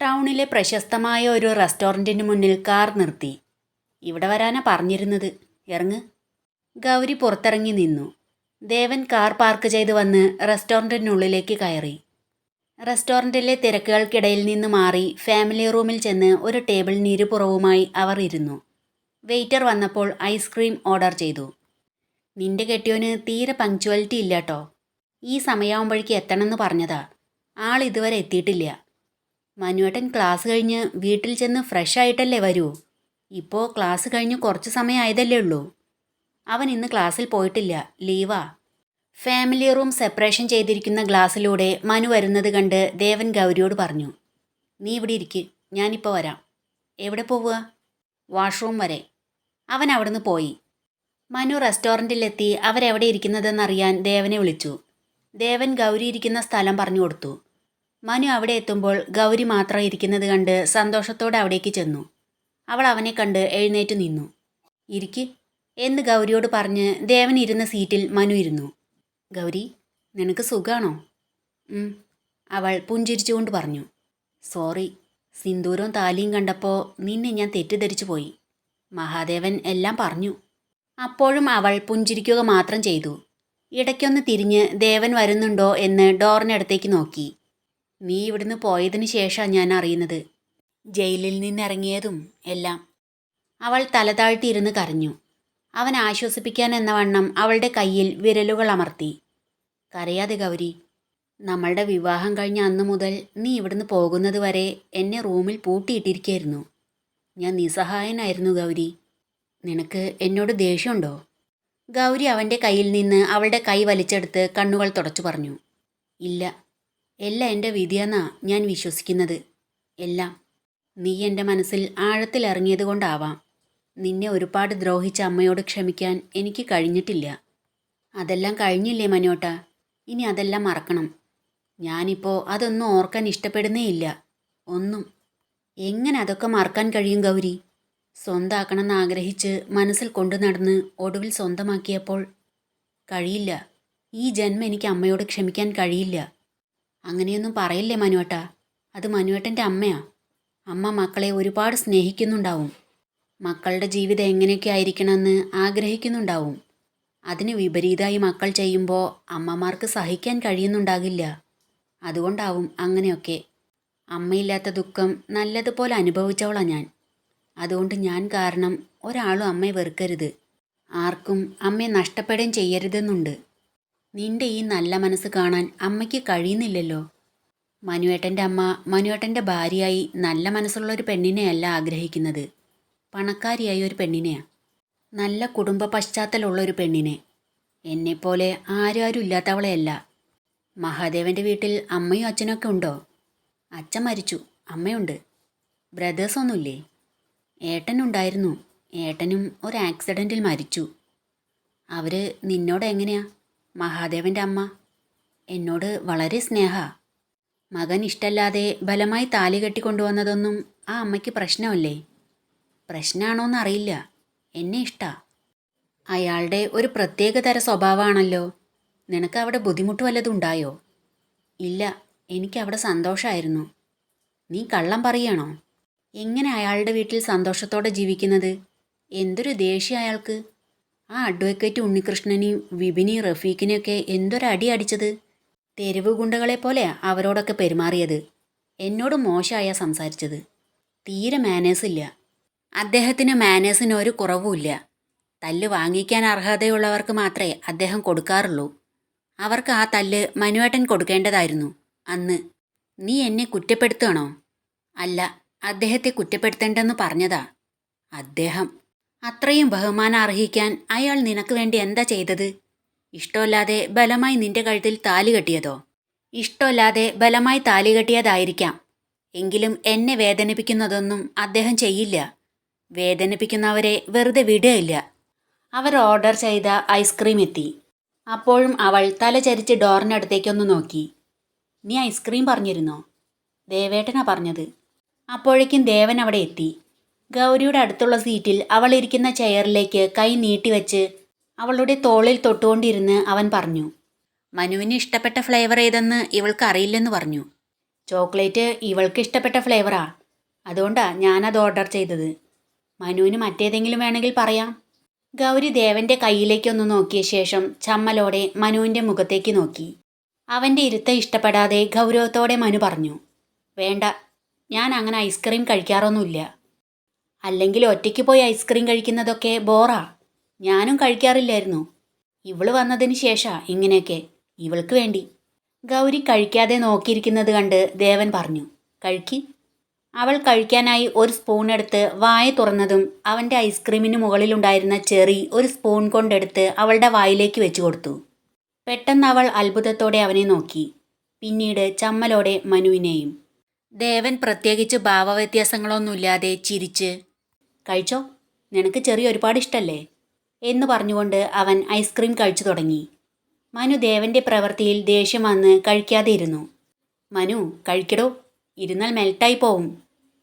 ടൗണിലെ പ്രശസ്തമായ ഒരു റെസ്റ്റോറൻറ്റിന് മുന്നിൽ കാർ നിർത്തി. ഇവിടെ വരാനാ പറഞ്ഞിരുന്നത്, ഇറങ്ങ്. ഗൗരി പുറത്തിറങ്ങി നിന്നു. ദേവൻ കാർ പാർക്ക് ചെയ്ത് വന്ന് റെസ്റ്റോറൻറ്റിനുള്ളിലേക്ക് കയറി. റെസ്റ്റോറൻറ്റിലെ തിരക്കുകൾക്കിടയിൽ നിന്ന് മാറി ഫാമിലി റൂമിൽ ചെന്ന് ഒരു ടേബിളിന് ഇരുപുറവുമായി അവർ ഇരുന്നു. വെയിറ്റർ വന്നപ്പോൾ ഐസ്ക്രീം ഓർഡർ ചെയ്തു. നിന്റെ കെട്ടിയോന് തീരെ പങ്ക്ച്വാലിറ്റി ഇല്ലാട്ടോ. ഈ സമയമാകുമ്പോഴേക്ക് എത്തണമെന്ന് പറഞ്ഞതാ. ആൾ ഇതുവരെ എത്തിയിട്ടില്ല. മനുവേട്ടൻ ക്ലാസ് കഴിഞ്ഞ് വീട്ടിൽ ചെന്ന് ഫ്രഷ് ആയിട്ടല്ലേ വരൂ. ഇപ്പോൾ ക്ലാസ് കഴിഞ്ഞ് കുറച്ച് സമയം ആയതല്ലേ ഉള്ളൂ. അവൻ ഇന്ന് ക്ലാസ്സിൽ പോയിട്ടില്ല, ലീവാ. ഫാമിലി റൂം സെപ്പറേഷൻ ചെയ്തിരിക്കുന്ന ഗ്ലാസ്സിലൂടെ മനു വരുന്നത് കണ്ട് ദേവൻ ഗൗരിയോട് പറഞ്ഞു. നീ ഇവിടെ ഇരിക്ക്, ഞാനിപ്പോൾ വരാം. എവിടെ പോവുക? വാഷ്റൂം വരെ. അവൻ അവിടുന്ന് പോയി. മനു റെസ്റ്റോറൻറ്റിലെത്തി അവരെവിടെ ഇരിക്കുന്നതെന്നറിയാൻ ദേവനെ വിളിച്ചു. ദേവൻ ഗൗരി ഇരിക്കുന്ന സ്ഥലം പറഞ്ഞു കൊടുത്തു. മനു അവിടെ എത്തുമ്പോൾ ഗൗരി മാത്രം ഇരിക്കുന്നത് കണ്ട് സന്തോഷത്തോടെ അവിടേക്ക് ചെന്നു. അവൾ അവനെ കണ്ട് എഴുന്നേറ്റ് നിന്നു. ഇരിക്ക് എന്ന് ഗൗരിയോട് പറഞ്ഞ് ദേവൻ ഇരുന്ന സീറ്റിൽ മനു ഇരുന്നു. ഗൗരി, നിനക്ക് സുഖാണോ? അവൾ പുഞ്ചിരിച്ചുകൊണ്ട് പറഞ്ഞു. സോറി, സിന്ദൂരവും താലിയും കണ്ടപ്പോൾ നിന്നെ ഞാൻ തെറ്റിദ്ധരിച്ചു പോയി. മഹാദേവൻ എല്ലാം പറഞ്ഞു. അപ്പോഴും അവൾ പുഞ്ചിരിക്കുക മാത്രം ചെയ്തു. ഇടയ്ക്കൊന്ന് തിരിഞ്ഞ് ദേവൻ വരുന്നുണ്ടോ എന്ന് ഡോറിനടുത്തേക്ക് നോക്കി. നീ ഇവിടുന്ന് പോയതിനു ശേഷമാണ് ഞാൻ അറിയുന്നത്, ജയിലിൽ നിന്നിറങ്ങിയതും എല്ലാം. അവൾ തലതാഴ്ത്തിയിരുന്ന് കരഞ്ഞു. അവൻ ആശ്വസിപ്പിക്കാൻ എന്ന വണ്ണം അവളുടെ കയ്യിൽ വിരലുകൾ അമർത്തി. കരയാതെ ഗൗരി, നമ്മളുടെ വിവാഹം കഴിഞ്ഞ അന്നു മുതൽ നീ ഇവിടുന്ന് പോകുന്നത് വരെ എന്നെ റൂമിൽ പൂട്ടിയിട്ടിരിക്കുകയായിരുന്നു. ഞാൻ നിസ്സഹായനായിരുന്നു ഗൗരി. നിനക്ക് എന്നോട് ദേഷ്യമുണ്ടോ? ഗൗരി അവൻ്റെ കയ്യിൽ നിന്ന് അവളുടെ കൈ വലിച്ചെടുത്ത് കണ്ണുകൾ തുടച്ചു പറഞ്ഞു. ഇല്ല, എല്ലാം എൻ്റെ വിധിയെന്നാ ഞാൻ വിശ്വസിക്കുന്നത്. എല്ലാം നീ എൻ്റെ മനസ്സിൽ ആഴത്തിലിറങ്ങിയത് കൊണ്ടാവാം. നിന്നെ ഒരുപാട് ദ്രോഹിച്ച അമ്മയോട് ക്ഷമിക്കാൻ എനിക്ക് കഴിഞ്ഞിട്ടില്ല. അതെല്ലാം കഴിഞ്ഞില്ലേ മനോട്ട? ഇനി അതെല്ലാം മറക്കണം. ഞാനിപ്പോൾ അതൊന്നും ഓർക്കാൻ ഇഷ്ടപ്പെടുന്നേയില്ല, ഒന്നും. എങ്ങനെ അതൊക്കെ മറക്കാൻ കഴിയും ഗൗരി? സ്വന്തമാക്കണമെന്ന് ആഗ്രഹിച്ച് മനസ്സിൽ കൊണ്ടു നടന്ന് ഒടുവിൽ സ്വന്തമാക്കിയപ്പോൾ കഴിയില്ല. ഈ ജന്മം എനിക്ക് അമ്മയോട് ക്ഷമിക്കാൻ കഴിയില്ല. അങ്ങനെയൊന്നും പറയില്ലേ മനുവേട്ട. അത് മനുവേട്ടൻ്റെ അമ്മയാ. അമ്മ മക്കളെ ഒരുപാട് സ്നേഹിക്കുന്നുണ്ടാവും. മക്കളുടെ ജീവിതം എങ്ങനെയൊക്കെ ആയിരിക്കണമെന്ന് ആഗ്രഹിക്കുന്നുണ്ടാവും. അതിന് വിപരീതമായി മക്കൾ ചെയ്യുമ്പോൾ അമ്മമാർക്ക് സഹിക്കാൻ കഴിയുന്നുണ്ടാകില്ല. അതുകൊണ്ടാവും അങ്ങനെയൊക്കെ. അമ്മയില്ലാത്ത ദുഃഖം നല്ലതുപോലെ അനുഭവിച്ചവളാണ് ഞാൻ. അതുകൊണ്ട് ഞാൻ കാരണം ഒരാളും അമ്മയെ വെറുക്കരുത്. ആർക്കും അമ്മയെ നഷ്ടപ്പെടുകയും ചെയ്യരുതെന്നുണ്ട്. നിന്റെ ഈ നല്ല മനസ്സ് കാണാൻ അമ്മയ്ക്ക് കഴിയുന്നില്ലല്ലോ. മനുവേട്ടൻ്റെ അമ്മ മനുവേട്ടൻ്റെ ഭാര്യയായി നല്ല മനസ്സുള്ളൊരു പെണ്ണിനെയല്ല ആഗ്രഹിക്കുന്നത്, പണക്കാരിയായ ഒരു പെണ്ണിനെയാണ്. നല്ല കുടുംബ പശ്ചാത്തലമുള്ളൊരു പെണ്ണിനെ. എന്നെപ്പോലെ ആരും ഇല്ലാത്തവളെയല്ല. മഹാദേവൻ്റെ വീട്ടിൽ അമ്മയും അച്ഛനൊക്കെ ഉണ്ടോ? അച്ഛൻ മരിച്ചു, അമ്മയുണ്ട്. ബ്രദേഴ്സൊന്നുമില്ലേ? ഏട്ടനുണ്ടായിരുന്നു. ഏട്ടനും ഒരു ആക്സിഡൻറ്റിൽ മരിച്ചു. അവർ നിന്നോട് എങ്ങനെയാ? മഹാദേവൻ്റെ അമ്മ എന്നോട് വളരെ സ്നേഹ. മകൻ ഇഷ്ടല്ലാതെ ബലമായി താലി കെട്ടിക്കൊണ്ടുവന്നതൊന്നും ആ അമ്മയ്ക്ക് പ്രശ്നമല്ലേ? പ്രശ്നമാണോന്നറിയില്ല, എന്നെ ഇഷ്ടാ. അയാളുടെ ഒരു പ്രത്യേകതര സ്വഭാവമാണല്ലോ. നിനക്ക് അവിടെ ബുദ്ധിമുട്ട് വല്ലതും ഉണ്ടായോ? ഇല്ല, എനിക്കവിടെ സന്തോഷമായിരുന്നു. നീ കള്ളം പറയണോ? എങ്ങനെ അയാളുടെ വീട്ടിൽ സന്തോഷത്തോടെ ജീവിക്കുന്നത്? എന്തൊരു ദേഷ്യം അയാൾക്ക്. ആ അഡ്വക്കേറ്റ് ഉണ്ണികൃഷ്ണനെയും വിപിനെയും റഫീഖിനെയൊക്കെ എന്തൊരടി അടിച്ചത്. തെരുവ് ഗുണ്ടകളെപ്പോലെ അവരോടൊക്കെ പെരുമാറിയത്. എന്നോട് മോശമായാ സംസാരിച്ചത്. തീരെ മാനേഴ്സ് ഇല്ല. അദ്ദേഹത്തിന് മാനേഴ്സിന് ഒരു കുറവുമില്ല. തല്ല് വാങ്ങിക്കാൻ അർഹതയുള്ളവർക്ക് മാത്രമേ അദ്ദേഹം കൊടുക്കാറുള്ളൂ. അവർക്ക് ആ തല്ല് മനുവേട്ടൻ കൊടുക്കേണ്ടതായിരുന്നു അന്ന്. നീ എന്നെ കുറ്റപ്പെടുത്തണോ? അല്ല, അദ്ദേഹത്തെ കുറ്റപ്പെടുത്തേണ്ടെന്ന് പറഞ്ഞതാ. അദ്ദേഹം അത്രയും ബഹുമാനം അർഹിക്കാൻ അയാൾ നിനക്ക് വേണ്ടി എന്താ ചെയ്തത്? ഇഷ്ടമല്ലാതെ ബലമായി നിന്റെ കഴുത്തിൽ താലി കെട്ടിയതോ? ഇഷ്ടമല്ലാതെ ബലമായി താലി കെട്ടിയതായിരിക്കാം. എങ്കിലും എന്നെ വേദനിപ്പിക്കുന്നതൊന്നും അദ്ദേഹം ചെയ്യില്ല. വേദനിപ്പിക്കുന്നവരെ വെറുതെ വിടുകയില്ല. അവർ ഓർഡർ ചെയ്ത ഐസ്ക്രീം എത്തി. അപ്പോഴും അവൾ തലചരിച്ച് ഡോറിനടുത്തേക്കൊന്ന് നോക്കി. നീ ഐസ്ക്രീം പറഞ്ഞിരുന്നോ? ദേവേട്ടനാ പറഞ്ഞത്. അപ്പോഴേക്കും ദേവൻ അവിടെ എത്തി. ഗൗരിയുടെ അടുത്തുള്ള സീറ്റിൽ അവൾ ഇരിക്കുന്ന ചെയറിലേക്ക് കൈ നീട്ടിവെച്ച് അവളുടെ തോളിൽ തൊട്ടുകൊണ്ടിരുന്ന് അവൻ പറഞ്ഞു. മനുവിന് ഇഷ്ടപ്പെട്ട ഫ്ലേവർ ഏതെന്ന് ഇവൾക്ക് അറിയില്ലെന്ന് പറഞ്ഞു. ചോക്ലേറ്റ് ഇവൾക്ക് ഇഷ്ടപ്പെട്ട ഫ്ലേവറാ. അതുകൊണ്ടാ ഞാനത് ഓർഡർ ചെയ്തത്. മനുവിന് മറ്റേതെങ്കിലും വേണമെങ്കിൽ പറയാം. ഗൗരി ദേവൻ്റെ കയ്യിലേക്കൊന്ന് നോക്കിയ ശേഷം ചമ്മലോടെ മനുവിൻ്റെ മുഖത്തേക്ക് നോക്കി. അവൻ്റെ ഇരുത്തം ഇഷ്ടപ്പെടാതെ ഗൗരവത്തോടെ മനു പറഞ്ഞു, വേണ്ട, ഞാൻ അങ്ങനെ ഐസ്ക്രീം കഴിക്കാറൊന്നുമില്ല. അല്ലെങ്കിൽ ഒറ്റയ്ക്ക് പോയി ഐസ്ക്രീം കഴിക്കുന്നതൊക്കെ ബോറാ. ഞാനും കഴിക്കാറില്ലായിരുന്നു. ഇവള് വന്നതിന് ശേഷാ ഇങ്ങനെയൊക്കെ, ഇവൾക്ക് വേണ്ടി. ഗൗരി കഴിക്കാതെ നോക്കിയിരിക്കുന്നത് കണ്ട് ദേവൻ പറഞ്ഞു, കഴിക്കി. അവൾ കഴിക്കാനായി ഒരു സ്പൂൺ എടുത്ത് വായ തുറന്നതും അവൻ്റെ ഐസ്ക്രീമിന് മുകളിലുണ്ടായിരുന്ന ചെറി ഒരു സ്പൂൺ കൊണ്ടെടുത്ത് അവളുടെ വായിലേക്ക് വെച്ചു കൊടുത്തു. പെട്ടെന്ന് അവൾ അത്ഭുതത്തോടെ അവനെ നോക്കി, പിന്നീട് ചമ്മലോടെ മനുവിനെയും. ദേവൻ പ്രത്യേകിച്ച് ഭാവവ്യത്യാസങ്ങളൊന്നുമില്ലാതെ ചിരിച്ച്, കഴിച്ചോ, നിനക്ക് ചെറി ഒരുപാട് ഇഷ്ടല്ലേ എന്ന് പറഞ്ഞുകൊണ്ട് അവൻ ഐസ്ക്രീം കഴിച്ചു തുടങ്ങി. മനു ദേവൻ്റെ പ്രവൃത്തിയിൽ ദേഷ്യം വന്ന് കഴിക്കാതെ ഇരുന്നു. മനു കഴിക്കടോ, ഇരുന്നാൽ മെൽട്ടായി പോവും.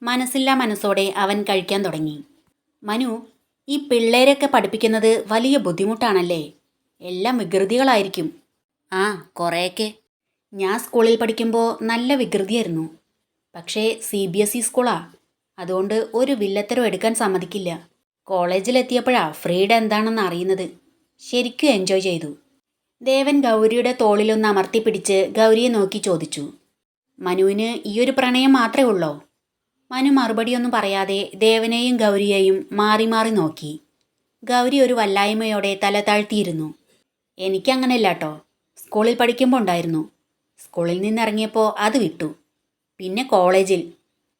മനസ്സില്ലാ മനസ്സോടെ അവൻ കഴിക്കാൻ തുടങ്ങി. മനു, ഈ പിള്ളേരൊക്കെ പഠിപ്പിക്കുന്നത് വലിയ ബുദ്ധിമുട്ടാണല്ലേ? എല്ലാം വികൃതികളായിരിക്കും. ആ, കുറേയൊക്കെ. ഞാൻ സ്കൂളിൽ പഠിക്കുമ്പോൾ നല്ല വികൃതിയായിരുന്നു. പക്ഷേ CBSE സ്കൂളാ, അതുകൊണ്ട് ഒരു വില്ലത്തരം എടുക്കാൻ സമ്മതിക്കില്ല. കോളേജിലെത്തിയപ്പോഴാ ഫ്രീഡം എന്താണെന്ന് അറിയുന്നത്. ശരിക്കും എൻജോയ് ചെയ്തു. ദേവൻ ഗൗരിയുടെ തോളിലൊന്ന് അമർത്തിപ്പിടിച്ച് ഗൗരിയെ നോക്കി ചോദിച്ചു, മനുവിന് ഈയൊരു പ്രണയം മാത്രമേ ഉള്ളോ? മനു മറുപടിയൊന്നും പറയാതെ ദേവനെയും ഗൗരിയെയും മാറി മാറി നോക്കി. ഗൗരി ഒരു വല്ലായ്മയോടെ തല താഴ്ത്തിയിരുന്നു. എനിക്കങ്ങനെയല്ല കേട്ടോ. സ്കൂളിൽ പഠിക്കുമ്പോൾ ഉണ്ടായിരുന്നു. സ്കൂളിൽ നിന്നിറങ്ങിയപ്പോൾ അത് വിട്ടു. പിന്നെ കോളേജിൽ,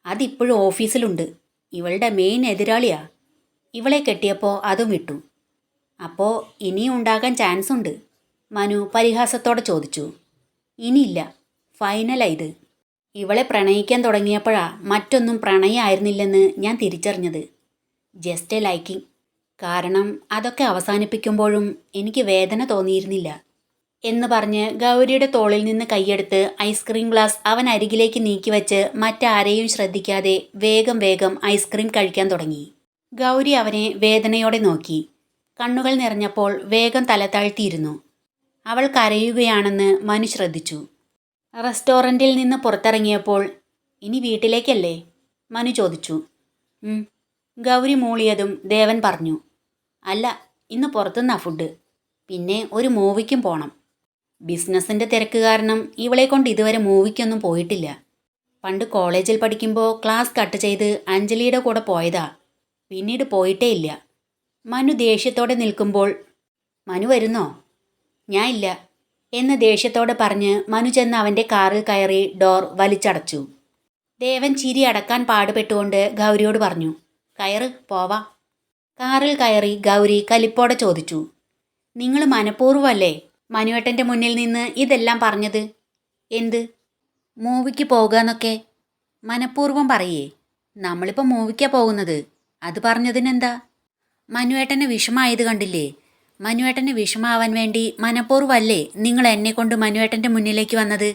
അതിപ്പോഴും ഓഫീസിലുണ്ട്. ഇവളുടെ മെയിൻ എതിരാളിയാ. ഇവളെ കെട്ടിയപ്പോൾ അതും വിട്ടു. അപ്പോൾ ഇനിയും ഉണ്ടാകാൻ ചാൻസ് ഉണ്ട്. മനു പരിഹാസത്തോടെ ചോദിച്ചു. ഇനിയില്ല, ഫൈനലാ ഇത്. ഇവളെ പ്രണയിക്കാൻ തുടങ്ങിയപ്പോഴാ മറ്റൊന്നും പ്രണയമായിരുന്നില്ലെന്ന് ഞാൻ തിരിച്ചറിഞ്ഞത്. Just A liking. കാരണം അതൊക്കെ അവസാനിപ്പിക്കുമ്പോഴും എനിക്ക് വേദന തോന്നിയിരുന്നില്ല എന്ന് പറഞ്ഞ് ഗൗരിയുടെ തോളിൽ നിന്ന് കൈയെടുത്ത് ഐസ്ക്രീം ഗ്ലാസ് അവൻ അരികിലേക്ക് നീക്കിവെച്ച് മറ്റാരെയും ശ്രദ്ധിക്കാതെ വേഗം വേഗം ഐസ്ക്രീം കഴിക്കാൻ തുടങ്ങി. ഗൗരി അവനെ വേദനയോടെ നോക്കി. കണ്ണുകൾ നിറഞ്ഞപ്പോൾ വേഗം തല താഴ്ത്തിയിരുന്നു. അവൾ കരയുകയാണെന്ന് മനു ശ്രദ്ധിച്ചു. റെസ്റ്റോറൻറ്റിൽ നിന്ന് പുറത്തിറങ്ങിയപ്പോൾ, ഇനി വീട്ടിലേക്കല്ലേ? മനു ചോദിച്ചു. ഗൗരി മൂളിയതും ദേവൻ പറഞ്ഞു, അല്ല, ഇന്ന് പുറത്തുനിന്നാ ഫുഡ്. പിന്നെ ഒരു മൂവിക്കും പോണം. ബിസിനസ്സിൻ്റെ തിരക്ക് കാരണം ഇവളെ കൊണ്ട് ഇതുവരെ മൂവിക്കൊന്നും പോയിട്ടില്ല. പണ്ട് കോളേജിൽ പഠിക്കുമ്പോൾ ക്ലാസ് കട്ട് ചെയ്ത് അഞ്ജലിയുടെ കൂടെ പോയതാ. പിന്നീട് പോയിട്ടേ ഇല്ല. മനു ദേഷ്യത്തോടെ നിൽക്കുമ്പോൾ, മനു വരുന്നോ? ഞാൻ ഇല്ല എന്ന് ദേഷ്യത്തോടെ പറഞ്ഞ് മനു ചെന്ന് അവൻ്റെ കാറിൽ കയറി ഡോർ വലിച്ചടച്ചു. ദേവൻ ചിരി അടക്കാൻ പാടുപെട്ടുകൊണ്ട് ഗൗരിയോട് പറഞ്ഞു, കയറ്, പോവാം. കാറിൽ കയറി ഗൗരി കലിപ്പോടെ ചോദിച്ചു, നിങ്ങൾ മനഃപൂർവ്വമല്ലേ മനുവേട്ടൻ്റെ മുന്നിൽ നിന്ന് ഇതെല്ലാം പറഞ്ഞത്? എന്ത്? മൂവിക്ക് പോകുകയെന്നൊക്കെ? മനഃപൂർവ്വം പറയേ. നമ്മളിപ്പോൾ മൂവിക്കാണ് പോകുന്നത്. അത് പറഞ്ഞതിനെന്താ? മനുവേട്ടന് വിഷമായത് കണ്ടില്ലേ? മനുവേട്ടന് വിഷമാവാൻ വേണ്ടി മനഃപൂർവ്വമല്ലേ നിങ്ങൾ എന്നെ കൊണ്ട് മനുവേട്ടൻ്റെ മുന്നിലേക്ക് വന്നത്?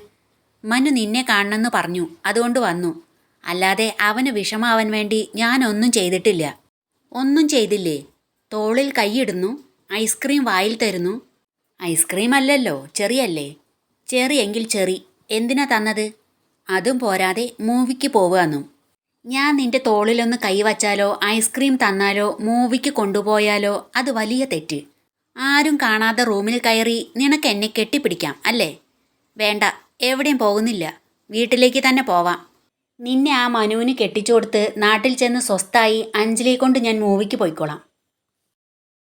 മനു നിന്നെ കാണണമെന്ന് പറഞ്ഞു, അതുകൊണ്ട് വന്നു. അല്ലാതെ അവന് വിഷമാവാൻ വേണ്ടി ഞാനൊന്നും ചെയ്തിട്ടില്ല. ഒന്നും ചെയ്തില്ലേ? തോളിൽ കൈയിടുന്നു, ഐസ്ക്രീം വായിൽ തരുന്നു. ഐസ്ക്രീം അല്ലല്ലോ, ചെറിയല്ലേ? ചെറിയെങ്കിൽ ചെറി. എന്തിനാ തന്നത്? അതും പോരാതെ മൂവിക്ക് പോവുകയെന്നും. ഞാൻ നിന്റെ തോളിലൊന്ന് കൈവച്ചാലോ ഐസ്ക്രീം തന്നാലോ മൂവിക്ക് കൊണ്ടുപോയാലോ അത് വലിയ തെറ്റ്. ആരും കാണാതെ റൂമിൽ കയറി നിനക്ക് എന്നെ കെട്ടിപ്പിടിക്കാം അല്ലേ? വേണ്ട, എവിടെയും പോകുന്നില്ല. വീട്ടിലേക്ക് തന്നെ പോവാം. നിന്നെ ആ മനുവിന് കെട്ടിച്ചു കൊടുത്ത് നാട്ടിൽ ചെന്ന് സ്വസ്ഥായി അഞ്ജലിയെ കൊണ്ട് ഞാൻ മൂവിക്ക് പോയിക്കോളാം.